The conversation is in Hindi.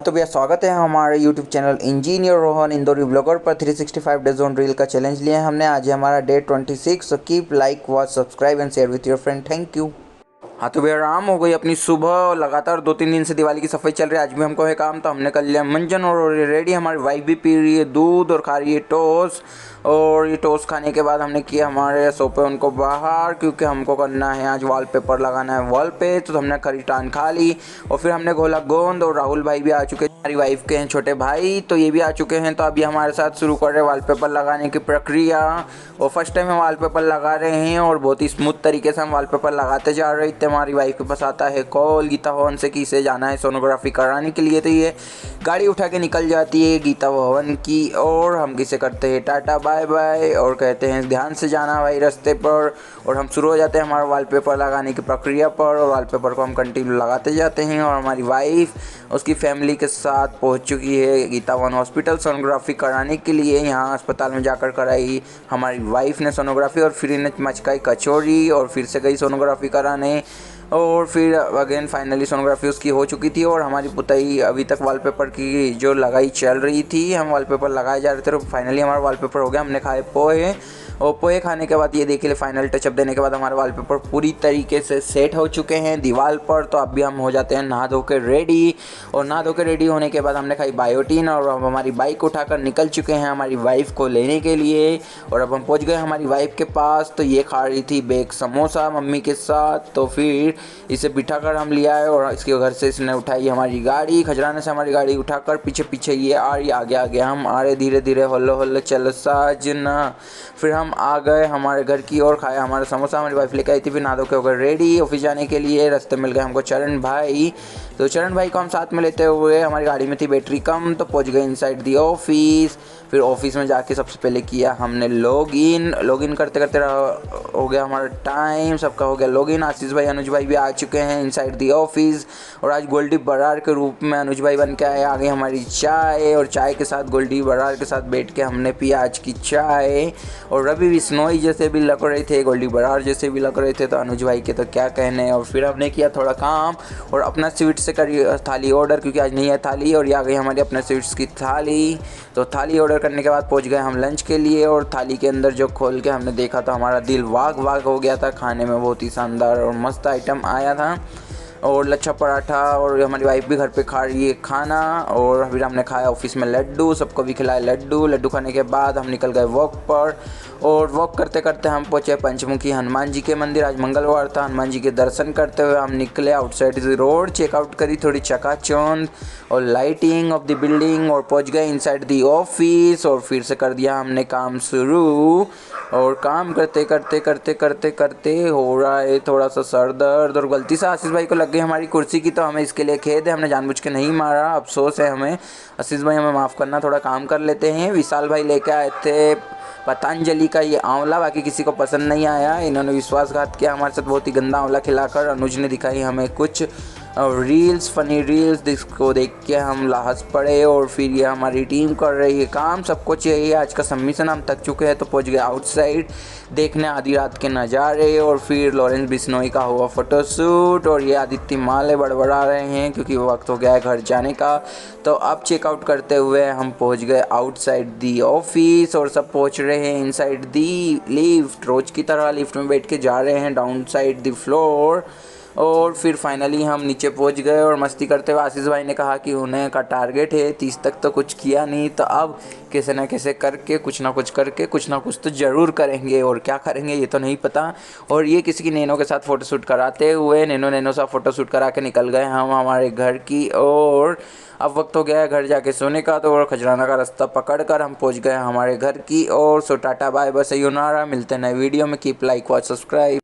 तो भैया स्वागत है हमारे YouTube channel engineer Rohan Indori blogger पर 365 डेज ऑन रील का चैलेंज लिया है हमने। आज है हमारा day 26। So keep like watch subscribe and share with your friend. Thank you. हाँ तो भैया राम हो गई अपनी सुबह और लगातार 2-3 दिन से दिवाली की सफाई चल रही है। आज भी हमको है काम तो हमने कर लिया मंजन और रेडी। हमारी वाइफ भी पी रही है दूध और खा रही है टोस्ट। और ये टोस्ट खाने के बाद हमने किया हमारे सोफे उनको बाहर, क्योंकि हमको करना है आज वॉलपेपर लगाना है वॉल पे। तो हमने खरीटान खा ली और फिर हमने घोला गोंद। और राहुल भाई भी आ चुके हैं, हमारी वाइफ के हैं छोटे भाई, तो ये भी आ चुके हैं। तो अभी हमारे साथ शुरू कर रहे हैं वॉलपेपर लगाने की प्रक्रिया। और फर्स्ट टाइम हम वॉलपेपर लगा रहे हैं और बहुत ही स्मूथ तरीके से हम वॉलपेपर लगाते जा रहे थे। हमारी वाइफ के पास आता है कॉल गीता भवन से कि इसे जाना है सोनोग्राफी कराने के लिए। तो ये गाड़ी उठा के निकल जाती है गीता भवन की और हम किसे करते हैं टाटा बाय बाय और कहते हैं ध्यान से जाना भाई रास्ते पर। और हम शुरू हो जाते हैं हमारा वॉलपेपर लगाने की प्रक्रिया पर। और वॉलपेपर को हम कंटिन्यू लगाते जाते हैं। और हमारी वाइफ उसकी फैमिली के साथ पहुंच चुकी है गीता भवन हॉस्पिटल सोनोग्राफी कराने के लिए। यहाँ अस्पताल में जाकर कराई हमारी वाइफ ने सोनोग्राफी और फिर इन्हें मचकाई कचौरी और फिर से गई सोनोग्राफी कराने। और फिर अगेन फाइनली सोनोग्राफी उसकी हो चुकी थी। और हमारी पुताई अभी तक वॉलपेपर की जो लगाई चल रही थी, हम वॉलपेपर लगाए जा रहे थे। तो फाइनली हमारा वॉलपेपर हो गया। हमने खाए पोहे और पोहे खाने के बाद ये देखिए फाइनल टचअप देने के बाद हमारे वॉलपेपर पूरी तरीके से सेट हो चुके हैं दीवार पर। तो अभी हम हो जाते हैं नहा धो के रेडी। और नहा धो के रेडी होने के बाद हमने खाई बायोटीन और अब हमारी बाइक उठाकर निकल चुके हैं हमारी वाइफ को लेने के लिए। और अब हम पहुंच गए हमारी वाइफ के पास। तो ये खा रही थी बेक समोसा मम्मी के साथ। तो फिर इसे बिठा कर हम लिया है और इसके घर से इसने उठाई हमारी गाड़ी, खजराने से हमारी गाड़ी उठाकर पीछे पीछे ये आ रही, आगे आगे हम आ रहे धीरे धीरे होल्लो होल्लो चलो साजना। फिर हम आ गए हमारे घर की ओर, खाया हमारा समोसा हमारी वाइफ लेकर आई थी। फिर नहा धो के हो गए रेडी ऑफिस जाने के लिए। रास्ते मिल गए हमको चरण भाई। तो चरण भाई को हम साथ में लेते हुए, हमारी गाड़ी में थी बैटरी कम, तो पहुंच गए इनसाइड दी ऑफिस। फिर ऑफिस में जाके सबसे पहले किया हमने लॉगिन करते करते हो गया हमारा टाइम, सबका हो गया लॉगिन। आशीष भाई अनुज भाई भी आ चुके हैं इनसाइड दी ऑफिस। और आज गोल्डी बरार के रूप में अनुज भाई बन के आए। आ गई हमारी चाय और चाय के साथ गोल्डी बरार के साथ बैठ के हमने पिया आज की चाय। और रवि बिश्नोई जैसे भी लग रहे थे, गोल्डी बरार जैसे भी लग रहे थे, तो अनुज भाई के तो क्या कहने। और फिर हमने किया थोड़ा काम और अपना स्वीट से करी थाली ऑर्डर, क्योंकि आज नहीं है थाली। और ये आ गई हमारी अपने स्वीट्स की थाली। तो थाली ऑर्डर करने के बाद पहुंच गए हम लंच के लिए। और थाली के अंदर जो खोल के हमने देखा तो हमारा दिल वाग वाग हो गया था। खाने में बहुत ही शानदार और मस्त आइटम आया था और लच्छा पराठा। और हमारी वाइफ भी घर पे खा रही है खाना। और फिर हमने खाया ऑफिस में लड्डू, सबको भी खिलाए लड्डू खाने के बाद हम निकल गए वॉक पर। और वॉक करते करते हम पहुँचे पंचमुखी हनुमान जी के मंदिर। आज मंगलवार था। हनुमान जी के दर्शन करते हुए हम निकले आउटसाइड द रोड, चेकआउट करी थोड़ी चकाचौंध और लाइटिंग ऑफ द बिल्डिंग और पहुँच गए इनसाइड द ऑफिस। और फिर से कर दिया हमने काम शुरू। और काम करते करते करते करते करते हो रहा है थोड़ा सा सर दर्द। और गलती से आशीष भाई को लग गई हमारी कुर्सी की, तो हमें इसके लिए खेद है, हमने जानबूझ के नहीं मारा, अफसोस है हमें। आशीष भाई हमें माफ़ करना, थोड़ा काम कर लेते हैं। विशाल भाई लेके आए थे पतंजलि का ये आंवला, बाकी किसी को पसंद नहीं आया। इन्होंने विश्वासघात किया हमारे साथ, बहुत ही गंदा आंवला खिलाकर। अनुज ने दिखाई हमें कुछ रील्स, फ़नी रील्स, जिसको देख के हम हंस पड़े। और फिर ये हमारी टीम कर रही है काम, सबको चाहिए आज का सबमिशन, हम थक चुके हैं। तो पहुंच गए आउटसाइड देखने आधी रात के नज़ारे। और फिर लॉरेंस बिश्नोई का हुआ फ़ोटोशूट। और ये आदित्य माले बड़बड़ा रहे हैं क्योंकि वक्त हो गया है घर जाने का। तो अब चेकआउट करते हुए हम पहुंच गए आउटसाइड दी ऑफिस। और सब पहुंच रहे हैं इनसाइड दी लिफ्ट, रोज़ की तरह लिफ्ट में बैठ के जा रहे हैं डाउन साइड दी फ्लोर। और फिर फाइनली हम नीचे पहुंच गए और मस्ती करते हुए आशीष भाई ने कहा कि उन्हें का टारगेट है 30 तक, तो कुछ किया नहीं। तो अब कैसे ना कैसे करके कुछ ना कुछ करके कुछ ना कुछ तो ज़रूर करेंगे। और क्या करेंगे ये तो नहीं पता। और ये किसी की नैनो के साथ फ़ोटोशूट कराते हुए नैनो सा फ़ोटोशूट करा के निकल गए हम हमारे घर की। और अब वक्त हो गया है घर जाके सोने का। तो और खजराना का रास्ता पकड़ कर हम पहुँच गए हमारे घर की। और सो टाटा बाय बाय सयोनारा, मिलते हैं नए वीडियो में। Keep like watch subscribe.